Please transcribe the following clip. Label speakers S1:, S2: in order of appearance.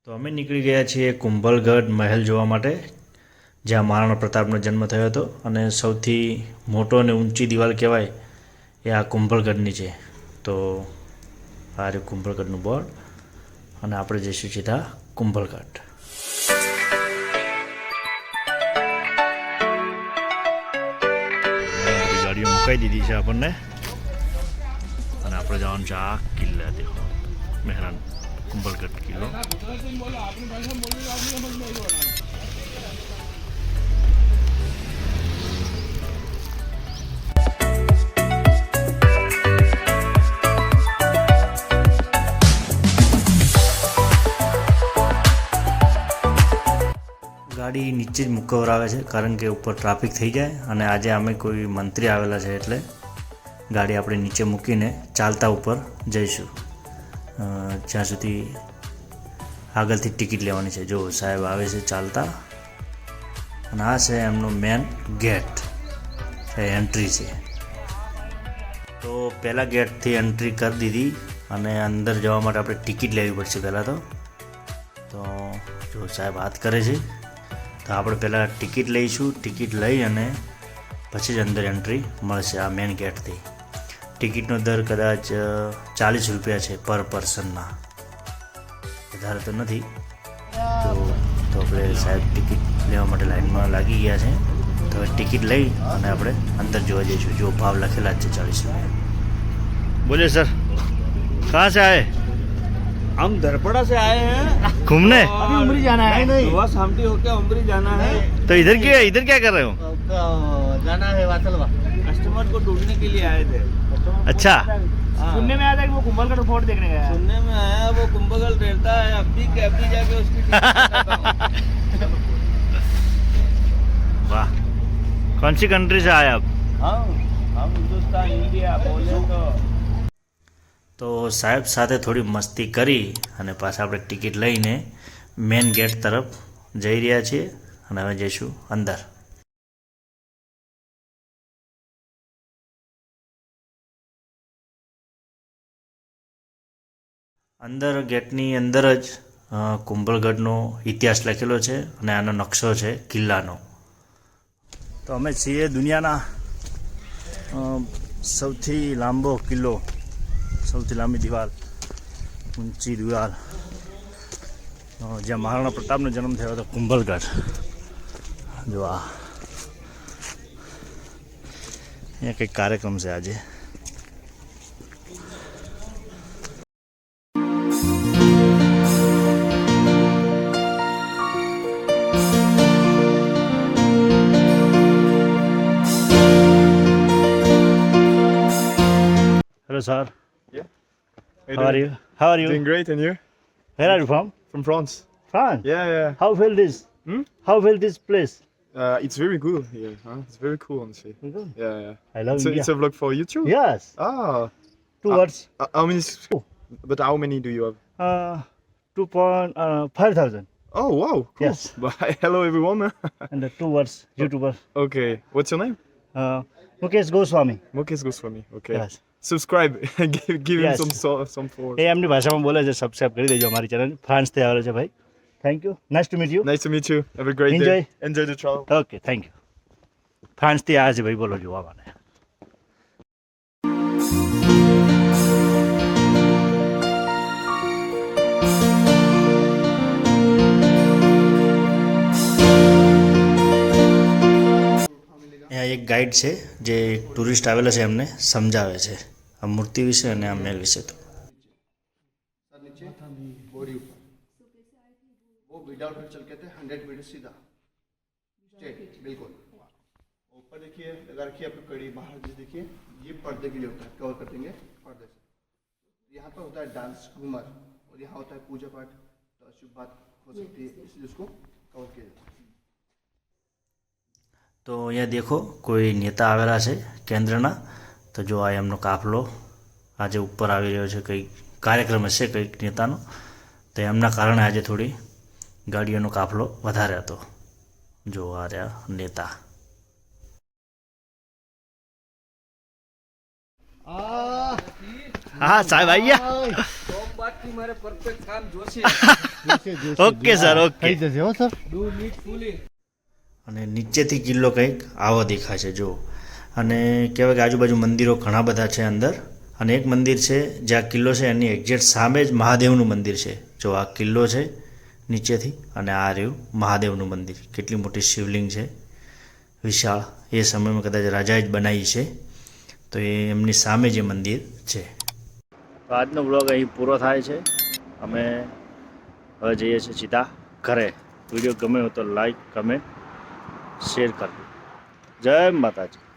S1: તો અમે નીકળી ગયા છીએ કુંભલગઢ મહેલ જોવા માટે, જ્યાં મહારાણા પ્રતાપનો જન્મ થયો હતો અને સૌથી મોટો અને ઊંચી દિવાલ કહેવાય એ આ કુંભલગઢની છે. તો આ રહ્યું કુંભલગઢનું બોર્ડ અને આપણે જઈશું સીધા કુંભલગઢ. ગાડીઓ મુકાઈ દીધી છે આપણને અને આપણે જવાનું છે આ કિલ્લા દેખો મહેરાન કુંભલગઢ કિલ્લો. ગાડી નીચે જ મૂકવર આવે છે કારણ કે ઉપર ટ્રાફિક થઈ જાય અને આજે અમે કોઈ મંત્રી આવેલા છે એટલે ગાડી આપણે નીચે મૂકીને ચાલતા ઉપર જઈશું. જ્યાં સુધી આગળથી ટિકિટ લેવાની છે. જો સાહેબ આવે છે ચાલતા અને આ છે એમનો મેન ગેટ, એન્ટ્રી છે. તો પહેલાં ગેટથી એન્ટ્રી કરી દીધી અને અંદર જવા માટે આપણે ટિકિટ લેવી પડશે પહેલાં તો જો સાહેબ વાત કરે છે તો આપણે પહેલાં ટિકિટ લઈશું. ટિકિટ લઈ અને પછી જ અંદર એન્ટ્રી મળશે આ મેન ગેટથી. ટિકિટનો દર કદાચ 40 રૂપિયા છે પર પર્સનના, વધારે તો નથી. તો આપણે સાહેબ ટિકિટ લેવા માટે લાઈનમાં લાગી ગયા છે. તો હવે ટિકિટ લઈ અને આપણે અંદર જોવા જઈશું. જો ભાવ લખેલા જ છે 40 રૂપિયા. બોલે સર, कहाँ से आए?
S2: हम धरपड़ा से आए हैं
S1: घूमने?
S2: अभी उमरी जाना है. नहीं बस हमटी होके उमरी जाना है.
S1: तो इधर क्या कर रहे हो?
S2: जाना है वासलवा. कस्टमर को ढूंढने के लिए आए थे.
S1: अच्छा,
S2: सुनने में आया था कि वो कुंभलगढ़ फोर्ट देखने गया. सुनने में आया वो कुंभलगढ़ रहता है. अभी जाके उसकी
S1: वाह. कौन सी कंट्री से आए आप?
S2: हम हिंदुस्तान इंडिया बोले
S1: તો સાહેબ સાથે થોડી મસ્તી કરી અને પાછા આપણે ટિકિટ લઈને મેન ગેટ તરફ જઈ રહ્યા છીએ અને હવે જઈશું અંદર. અંદર ગેટની અંદર જ કુંભલગઢનો ઇતિહાસ લખેલો છે અને આનો નકશો છે કિલ્લાનો. તો અમે છીએ દુનિયાના સૌથી લાંબો કિલ્લો, સૌથી લાંબી દિવાલ, ઊંચી દિવાલ, જ્યાં મહારાણા પ્રતાપનો જન્મ થયો હતો, કુંભલગઢ. જો અહીંયા કંઈક કાર્યક્રમ છે આજે. Hello sir. How are you? How are you?
S3: Doing great, and you?
S1: Where are you from?
S3: From France.
S1: France.
S3: Yeah.
S1: How felt this? How felt this place?
S3: It's very good here. Huh? It's very cool, honestly.
S1: Good.
S3: Yeah.
S1: I love India.
S3: It's a vlog for YouTube.
S1: Yes.
S3: Ah.
S1: 2 words.
S3: How many? But how many do you have?
S1: 5,000.
S3: Oh wow. Cool.
S1: Yes.
S3: Bye. Hello everyone.
S1: And the 2 words. YouTuber.
S3: Okay. What's your name?
S1: Mukesh Goswami.
S3: Mukesh Goswami. Okay.
S1: Yes.
S3: Subscribe. give him
S1: Yes.
S3: some followers.
S1: એ એમની ભાષામાં બોલે છે. Subscribe કરી દેજો અમારી channel. ફ્રાન્સથી આવેલો છે ભાઈ. Thank you. Nice to meet you.
S3: Nice to meet you. Have a great
S1: Enjoy.
S3: day. Enjoy the travel.
S1: Okay, thank you. ફ્રાન્સથી આવ્યા છે ભાઈ, બોલો જોવા માટે. અહીંયા એક ગાઈડ છે જે ટુરિસ્ટ આવેલા છે એમને સમજાવે છે આ મૂર્તિ વિશે અને આ મહેલ વિશે. તો
S4: बॉडी ऊपर वो विदाउट चल के थे 100 मीटर सीधा स्ट्रेट बिल्कुल. ऊपर देखिए लगा रखिए आपकी कड़ी. बाहर जी देखिए ये पर्दे के लिए होता है, कवर कर देंगे पर्दे से. यहाँ पर होता है डांस घूमर और यहाँ होता है पूजा पाठ. तो अशुभ बात हो सकती है इसलिए उसको कवर किया जाता है.
S1: તો અહીંયા દેખો કોઈ નેતા આવેલા છે કેન્દ્રના. તો જો આ એમનો કાફલો આજે ઉપર આવી રહ્યો છે. કંઈક કાર્યક્રમ હશે કંઈક નેતાનો, તો એમના કારણે આજે થોડી ગાડીઓનો કાફલો વધારે હતો. જો આ રહ્યા નેતા. हाँ साहब आइए। Okay sir, okay.
S5: થઈ જશે હો સર.
S1: અને નીચેથી કિલ્લો કંઈક આવો દેખાય છે જો. અને કહેવાય કે આજુબાજુ મંદિરો ઘણા બધા છે અંદર. અને એક મંદિર છે જ્યાં કિલ્લો છે એની એક્ઝેક્ટ સામે જ મહાદેવનું મંદિર છે. જો આ કિલ્લો છે નીચેથી, અને આ રહ્યું મહાદેવનું મંદિર. કેટલી મોટી શિવલિંગ છે, વિશાળ. એ સમયમાં કદાચ રાજાએ જ બનાવી છે. તો એ એમની સામે જે મંદિર છે. તો આજનો બ્લોગ અહીં પૂરો થાય છે. અમે હવે જઈએ છીએ સીધા ઘરે. વિડીયો ગમે હોય તો લાઈક, કમેન્ટ, શેર કરજો. જય માતાજી.